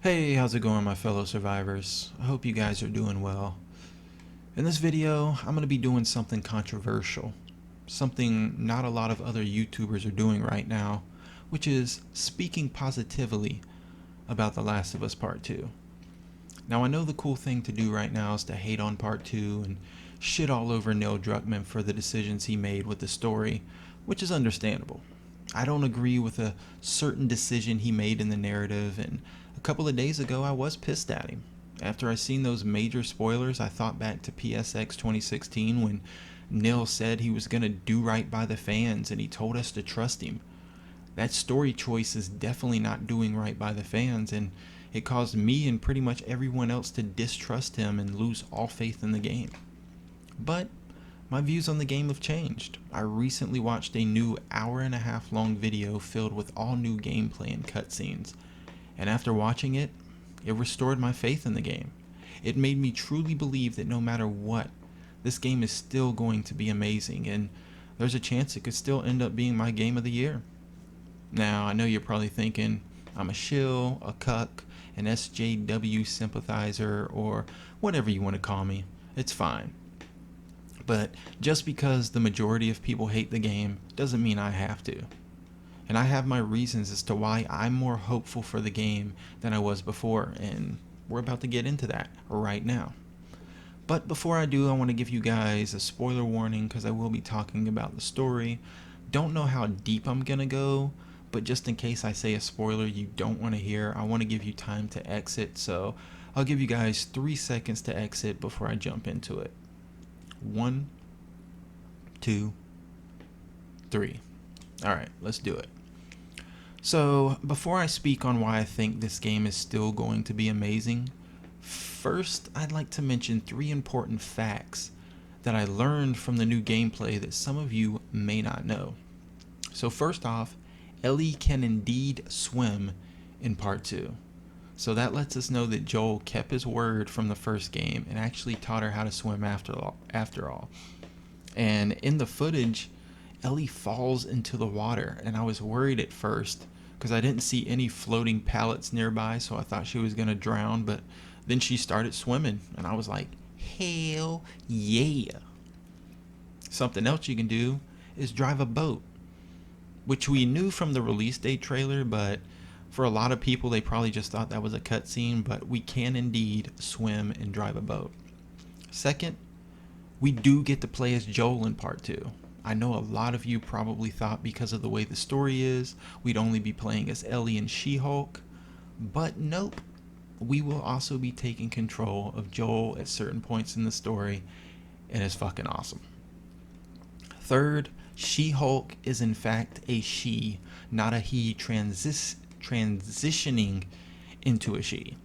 Hey, how's it going, my fellow survivors? I hope you guys are doing well. In this video, I'm going to be doing something controversial, something not a lot of other YouTubers are doing right now, which is speaking positively about The Last of Us Part 2. Now, I know the cool thing to do right now is to hate on Part 2 and shit all over Neil Druckmann for the decisions he made with the story, which is understandable. I don't agree with a certain decision he made in the narrative, and a couple of days ago I was pissed at him. After I seen those major spoilers, I thought back to PSX 2016 when Neil said he was gonna do right by the fans and he told us to trust him. That story choice is definitely not doing right by the fans, and it caused me and pretty much everyone else to distrust him and lose all faith in the game. But my views on the game have changed. I recently watched a new hour-and-a-half long video filled with all new gameplay and cutscenes, and after watching it, it restored my faith in the game. It made me truly believe that no matter what, this game is still going to be amazing, and there's a chance it could still end up being my game of the year. Now, I know you're probably thinking, I'm a shill, a cuck, an SJW sympathizer, or whatever you want to call me. It's fine. But just because the majority of people hate the game doesn't mean I have to. And I have my reasons as to why I'm more hopeful for the game than I was before, and we're about to get into that right now. But before I do, I want to give you guys a spoiler warning because I will be talking about the story. Don't know how deep I'm gonna go, but just in case I say a spoiler you don't want to hear, I want to give you time to exit, so I'll give you guys 3 seconds to exit before I jump into it. 1, 2, 3. Alright, let's do it. So, before I speak on why I think this game is still going to be amazing, first I'd like to mention 3 important facts that I learned from the new gameplay that some of you may not know. So first off, Ellie can indeed swim in Part 2. So that lets us know that Joel kept his word from the first game and actually taught her how to swim after all. And in the footage, Ellie falls into the water, and I was worried at first because I didn't see any floating pallets nearby, so I thought she was going to drown, but then she started swimming, and I was like, hell yeah. Something else you can do is drive a boat, which we knew from the release date trailer, but for a lot of people they probably just thought that was a cutscene, but we can indeed swim and drive a boat. Second, we do get to play as Joel in Part 2. I know a lot of you probably thought because of the way the story is, we'd only be playing as Ellie and She-Hulk, but nope. We will also be taking control of Joel at certain points in the story, and it's fucking awesome. Third, She-Hulk is in fact a she, not a he transitioning into a she.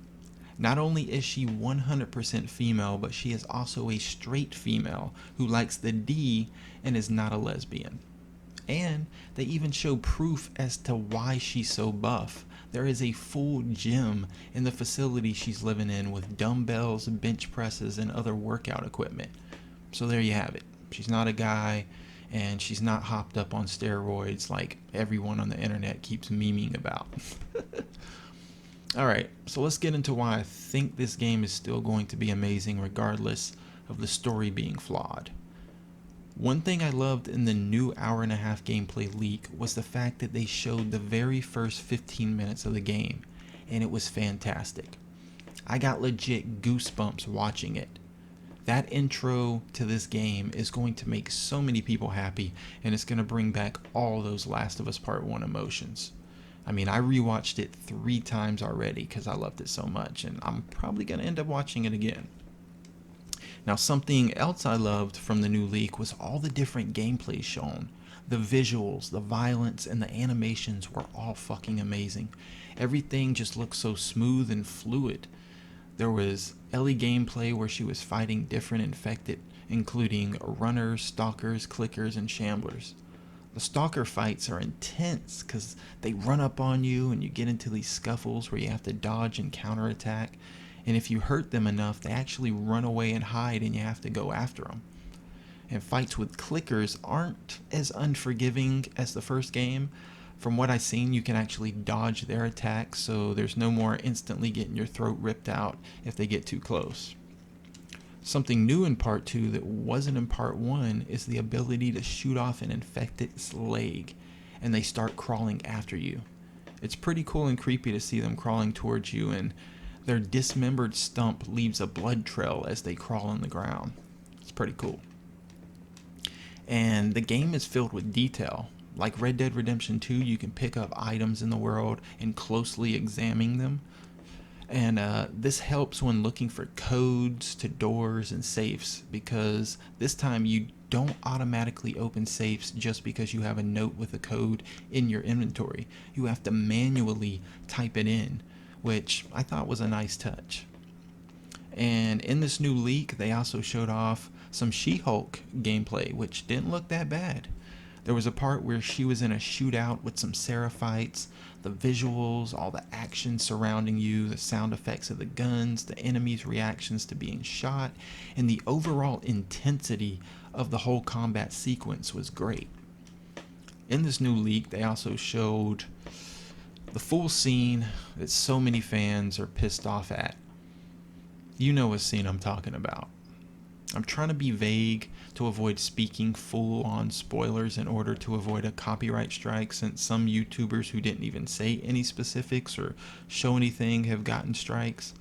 Not only is she 100% female, but she is also a straight female who likes the D and is not a lesbian. And they even show proof as to why she's so buff. There is a full gym in the facility she's living in with dumbbells, bench presses, and other workout equipment. So there you have it. She's not a guy, and she's not hopped up on steroids like everyone on the internet keeps memeing about. Alright, so let's get into why I think this game is still going to be amazing regardless of the story being flawed. One thing I loved in the new hour-and-a-half gameplay leak was the fact that they showed the very first 15 minutes of the game, and it was fantastic. I got legit goosebumps watching it. That intro to this game is going to make so many people happy, and it's going to bring back all those Last of Us Part 1 emotions. I mean, I rewatched it 3 times already because I loved it so much, and I'm probably going to end up watching it again. Now, something else I loved from the new leak was all the different gameplays shown. The visuals, the violence, and the animations were all fucking amazing. Everything just looked so smooth and fluid. There was Ellie gameplay where she was fighting different infected, including runners, stalkers, clickers, and shamblers. The stalker fights are intense because they run up on you and you get into these scuffles where you have to dodge and counterattack, and if you hurt them enough they actually run away and hide and you have to go after them. And fights with clickers aren't as unforgiving as the first game, From what I've seen, you can actually dodge their attacks, so there's no more instantly getting your throat ripped out if they get too close. Something new in Part 2 that wasn't in Part 1 is the ability to shoot off an infected's leg, and they start crawling after you. It's pretty cool and creepy to see them crawling towards you, and their dismembered stump leaves a blood trail as they crawl on the ground. It's pretty cool. And the game is filled with detail. Like Red Dead Redemption 2, you can pick up items in the world and closely examine them. And this helps when looking for codes to doors and safes, because this time you don't automatically open safes just because you have a note with a code in your inventory. You have to manually type it in, which I thought was a nice touch. And in this new leak, they also showed off some She-Hulk gameplay, which didn't look that bad. There was a part where she was in a shootout with some Seraphites. The visuals, all the action surrounding you, the sound effects of the guns, the enemies' reactions to being shot, and the overall intensity of the whole combat sequence was great. In this new leak, they also showed the full scene that so many fans are pissed off at. You know what scene I'm talking about. I'm trying to be vague to avoid speaking full-on spoilers in order to avoid a copyright strike, since some YouTubers who didn't even say any specifics or show anything have gotten strikes.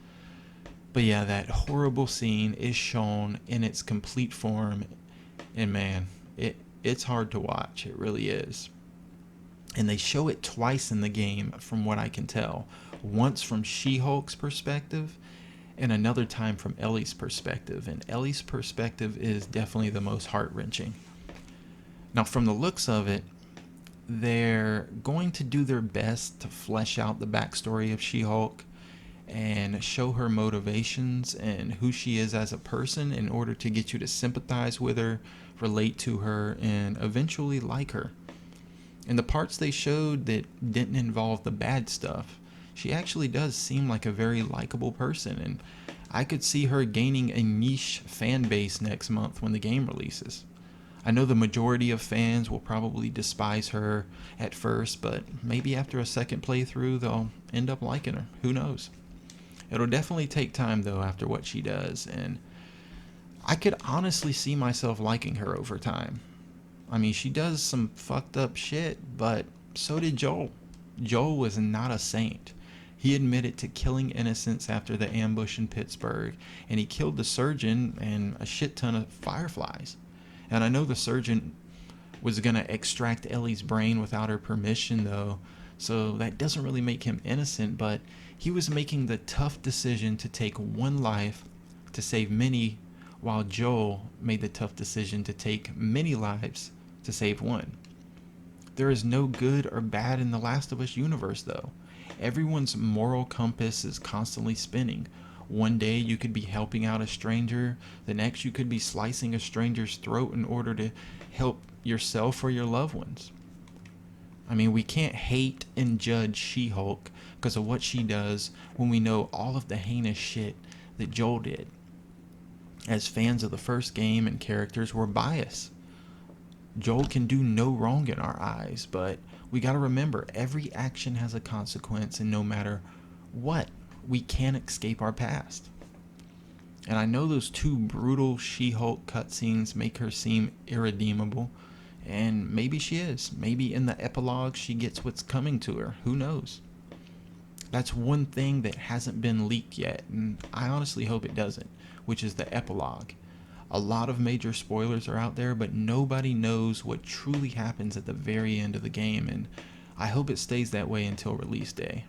But yeah, that horrible scene is shown in its complete form, and man, it's hard to watch. It really is. And they show it twice in the game from what I can tell. Once from She-Hulk's perspective, and another time from Ellie's perspective. And Ellie's perspective is definitely the most heart-wrenching. Now, from the looks of it, they're going to do their best to flesh out the backstory of She-Hulk and show her motivations and who she is as a person in order to get you to sympathize with her, relate to her, and eventually like her. And the parts they showed that didn't involve the bad stuff, she actually does seem like a very likable person, and I could see her gaining a niche fan base next month when the game releases. I know the majority of fans will probably despise her at first, but maybe after a second playthrough they'll end up liking her. Who knows? It'll definitely take time though after what she does, and I could honestly see myself liking her over time. I mean, she does some fucked up shit, but so did Joel. Joel was not a saint. He admitted to killing innocents after the ambush in Pittsburgh, and he killed the surgeon and a shit ton of fireflies. And I know the surgeon was going to extract Ellie's brain without her permission, though, so that doesn't really make him innocent, but he was making the tough decision to take one life to save many, while Joel made the tough decision to take many lives to save one. There is no good or bad in the Last of Us universe, though. Everyone's moral compass is constantly spinning. One day you could be helping out a stranger, the next you could be slicing a stranger's throat in order to help yourself or your loved ones. I mean, we can't hate and judge She-Hulk because of what she does when we know all of the heinous shit that Joel did. As fans of the first game and characters, we're biased. Joel can do no wrong in our eyes, but we gotta remember, every action has a consequence, and no matter what, we can't escape our past. And I know those two brutal She-Hulk cutscenes make her seem irredeemable, and maybe she is. Maybe in the epilogue she gets what's coming to her. Who knows? That's one thing that hasn't been leaked yet, and I honestly hope it doesn't, which is the epilogue. A lot of major spoilers are out there, but nobody knows what truly happens at the very end of the game, and I hope it stays that way until release day.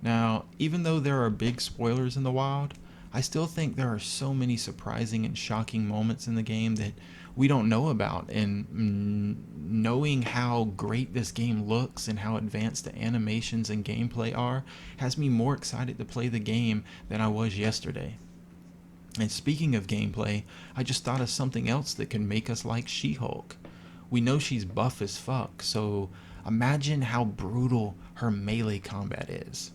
Now, even though there are big spoilers in the wild, I still think there are so many surprising and shocking moments in the game that we don't know about, and knowing how great this game looks and how advanced the animations and gameplay are has me more excited to play the game than I was yesterday. And speaking of gameplay, I just thought of something else that can make us like She-Hulk. We know she's buff as fuck, so imagine how brutal her melee combat is.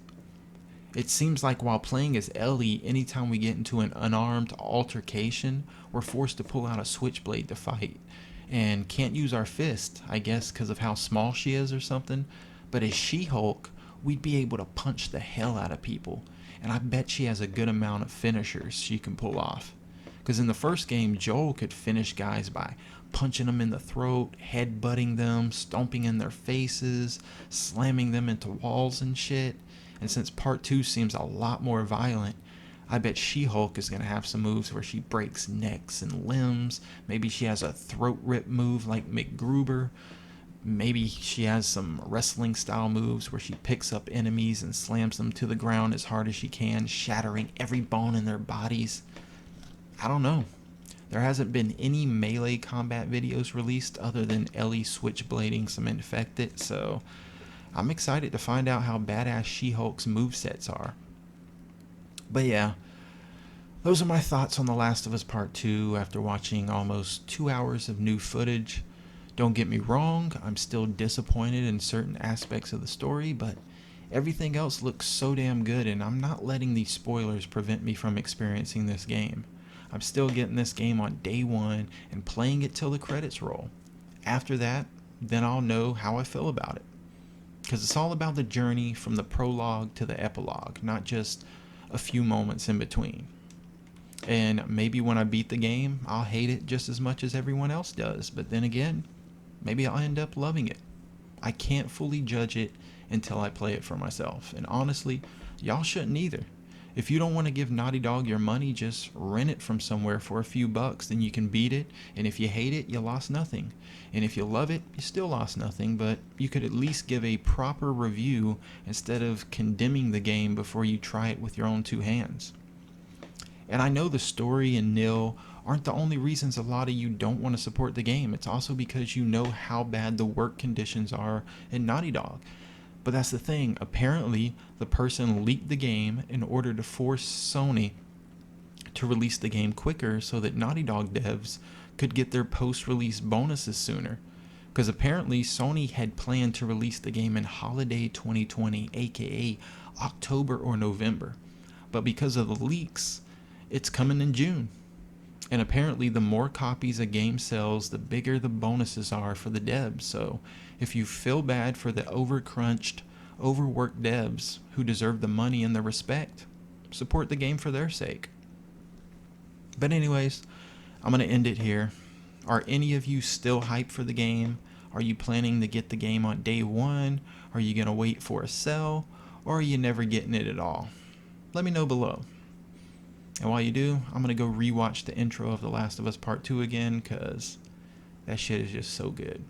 It seems like while playing as Ellie, anytime we get into an unarmed altercation, we're forced to pull out a switchblade to fight. and can't use our fist, I guess because of how small she is or something. But as She-Hulk, we'd be able to punch the hell out of people. And I bet she has a good amount of finishers she can pull off. Because in the first game, Joel could finish guys by punching them in the throat, headbutting them, stomping in their faces, slamming them into walls and shit. And since part 2 seems a lot more violent, I bet She-Hulk is going to have some moves where she breaks necks and limbs. Maybe she has a throat rip move like McGruber. Maybe she has some wrestling style moves where she picks up enemies and slams them to the ground as hard as she can, shattering every bone in their bodies. I don't know. There hasn't been any melee combat videos released other than Ellie switchblading some infected, so I'm excited to find out how badass She-Hulk's movesets are. But yeah, those are my thoughts on The Last of Us Part 2 after watching almost 2 hours of new footage. Don't get me wrong, I'm still disappointed in certain aspects of the story, but everything else looks so damn good, and I'm not letting these spoilers prevent me from experiencing this game. I'm still getting this game on day one and playing it till the credits roll. After that, then I'll know how I feel about it. Because it's all about the journey from the prologue to the epilogue, not just a few moments in between. And maybe when I beat the game, I'll hate it just as much as everyone else does, but then again, maybe I'll end up loving it. I can't fully judge it until I play it for myself. And honestly, y'all shouldn't either. If you don't want to give Naughty Dog your money, just rent it from somewhere for a few bucks, then you can beat it. And if you hate it, you lost nothing. And if you love it, you still lost nothing, but you could at least give a proper review instead of condemning the game before you try it with your own two hands. And I know the story and Nil aren't the only reasons a lot of you don't want to support the game. It's also because you know how bad the work conditions are in Naughty Dog. But that's the thing. Apparently, the person leaked the game in order to force Sony to release the game quicker so that Naughty Dog devs could get their post-release bonuses sooner. Because apparently, Sony had planned to release the game in holiday 2020, aka October or November. But because of the leaks, it's coming in June. And apparently the more copies a game sells, the bigger the bonuses are for the devs. So if you feel bad for the overcrunched, overworked devs who deserve the money and the respect, support the game for their sake. But anyways, I'm going to end it here. Are any of you still hyped for the game? Are you planning to get the game on day one? Are you going to wait for a sale? Or are you never getting it at all? Let me know below. And while you do, I'm going to go rewatch the intro of The Last of Us Part 2 again, because that shit is just so good.